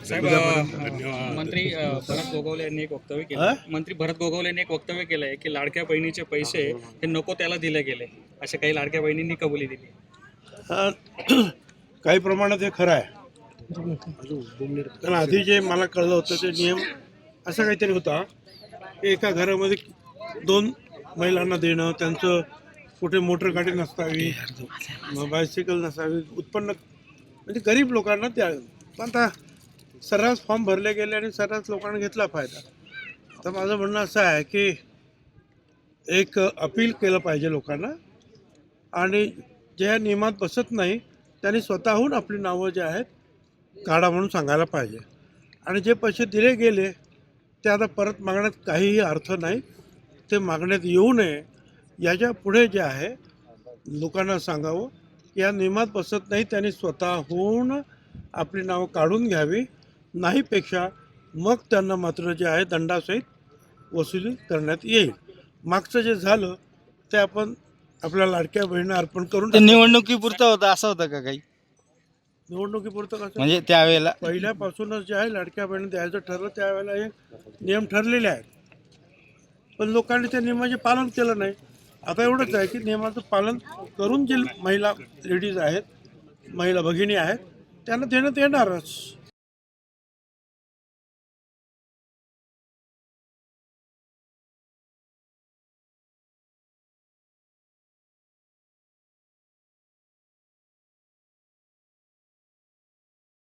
मंत्री भरत गोगावले यांनी एक वक्तव्य केलं. मंत्री भरत गोगावले यांनी एक वक्तव्य केलंय की लाडक्या बहिणीचे पैसे हे नको त्याला दिले गेले, असे काही लाडक्या बहिणींनी कबुली दिली. काही प्रमाणात हे खरं आहे. कारण आधी जे मला कळलं होतं ते नियम असा काहीतरी होता की एका घरामध्ये 2 महिलांना देणं, त्यांचं कुठे मोटर गाडी नसावी, बायसिकल नसावी, उत्पन्न म्हणजे गरीब लोकांना द्या. पण आता सर्रास फॉर्म भरले गेले आणि सर्रास लोकांना घेतला फायदा. तर माझं म्हणणं असं आहे की एक अपील केलं पाहिजे लोकांना, आणि ज्या नियमात बसत नाही त्यांनी स्वतःहून आपली नावं जे आहेत काढा म्हणून सांगायला पाहिजे. आणि जे पैसे दिले गेले ते आता परत मागण्यात काहीही अर्थ नाही. ते मागण्यात येऊ नये. याच्या पुढे जे आहे लोकांना सांगावं की या नियमात बसत नाही, त्यांनी स्वतःहून आपली नावं काढून घ्यावी. नाहीपेक्षा मग त्यांना मात्र जे आहे दंडासहित वसुली करण्यात येईल. मागचं जे झालं ते आपण आपल्या लाडक्या बहिणींना अर्पण करून ते निवडणुकीपुरतं होतं असं होतं का काही? निवडणुकीपुरतं कसं म्हणजे त्यावेळेला पहिल्यापासूनच जे आहे लाडक्या बहिणी द्यायचं ठरलं त्यावेळेला हे नियम ठरलेले आहेत. पण लोकांनी त्या नियमाचे पालन केलं नाही. आता एवढंच आहे की नियमाचं पालन करून जे महिला लेडीज आहेत, महिला भगिनी आहेत, त्यांना देण्यात येणारच.